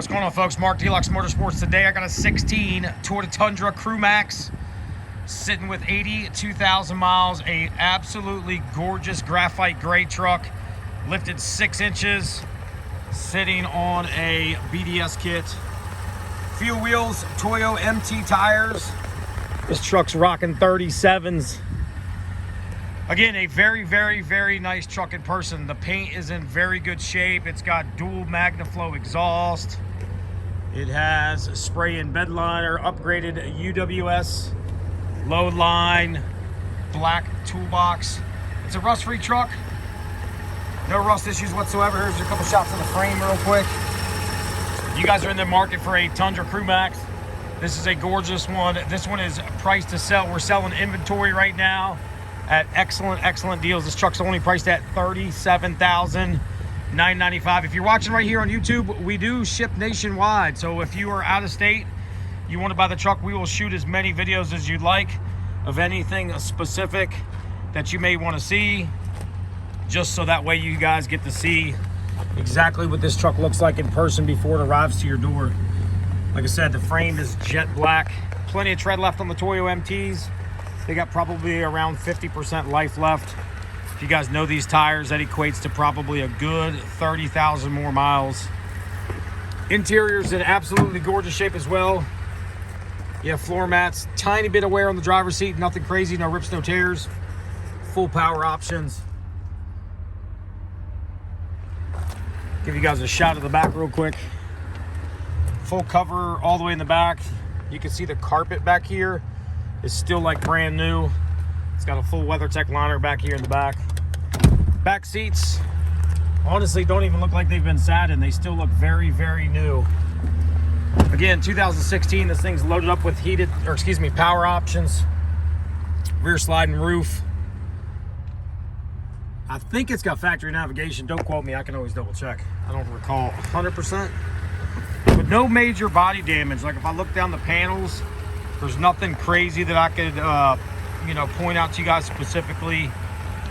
What's going on, folks? Mark Deluxe Motorsports. Today I got a 16 Toyota Tundra Crew Max sitting with 82,000 miles. A absolutely gorgeous graphite gray truck, lifted 6 inches, sitting on a BDS kit. Fuel wheels, Toyo MT tires. This truck's rocking 37's. Again, a very, very, very nice truck in person. The paint is in very good shape. It's got dual MagnaFlow exhaust. It has a spray-in bed liner, upgraded UWS, load line, black toolbox. It's a rust-free truck. No rust issues whatsoever. Here's a couple shots of the frame real quick. You guys are in the market for a Tundra Crew Max. This is a gorgeous one. This one is priced to sell. We're selling inventory right now at excellent deals. This truck's only priced at $37,995. If you're watching right here on YouTube, we do ship nationwide. So if you are out of state, you want to buy the truck, we will shoot as many videos as you'd like of anything specific that you may want to see, just so that way you guys get to see exactly what this truck looks like in person before it arrives to your door. Like I said, the frame is jet black. Plenty of tread left on the Toyo MTs. They got probably around 50% life left. If you guys know these tires, that equates to probably a good 30,000 more miles. Interior's in absolutely gorgeous shape as well. You have floor mats, tiny bit of wear on the driver's seat, nothing crazy, no rips, no tears. Full power options. Give you guys a shot of the back real quick. Full cover all the way in the back. You can see the carpet back here is still like brand new. It's got a full WeatherTech liner back here in the back. Back seats honestly don't even look like they've been sat in. They still look very, very new. Again, 2016, this thing's loaded up with power options. Rear sliding roof. I think it's got factory navigation. Don't quote me, I can always double check. I don't recall 100%. But no major body damage. Like if I look down the panels, there's nothing crazy that I could, point out to you guys specifically.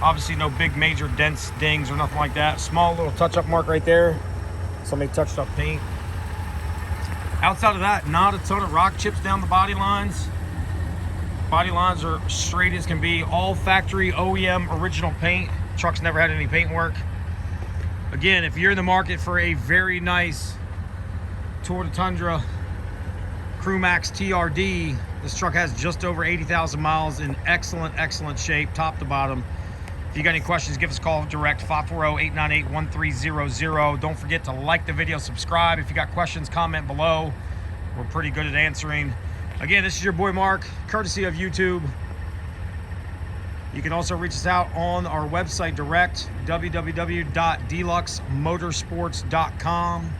Obviously, no big major dents, dings, or nothing like that. Small little touch-up mark right there. Somebody touched up paint. Outside of that, not a ton of rock chips down the body lines. Body lines are straight as can be. All factory OEM original paint. Truck's never had any paint work. Again, if you're in the market for a very nice Toyota Tundra Crew Max TRD, this truck has just over 80,000 miles in excellent shape, top to bottom. If you got any questions, give us a call direct, 540-898-1300. Don't forget to like the video, subscribe. If you got questions, comment below. We're pretty good at answering. Again, this is your boy Mark, courtesy of YouTube. You can also reach us out on our website direct, www.deluxemotorsports.com,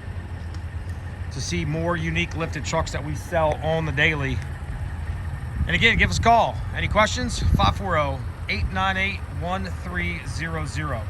to see more unique lifted trucks that we sell on the daily. And again, give us a call. Any questions? 540-898-1300.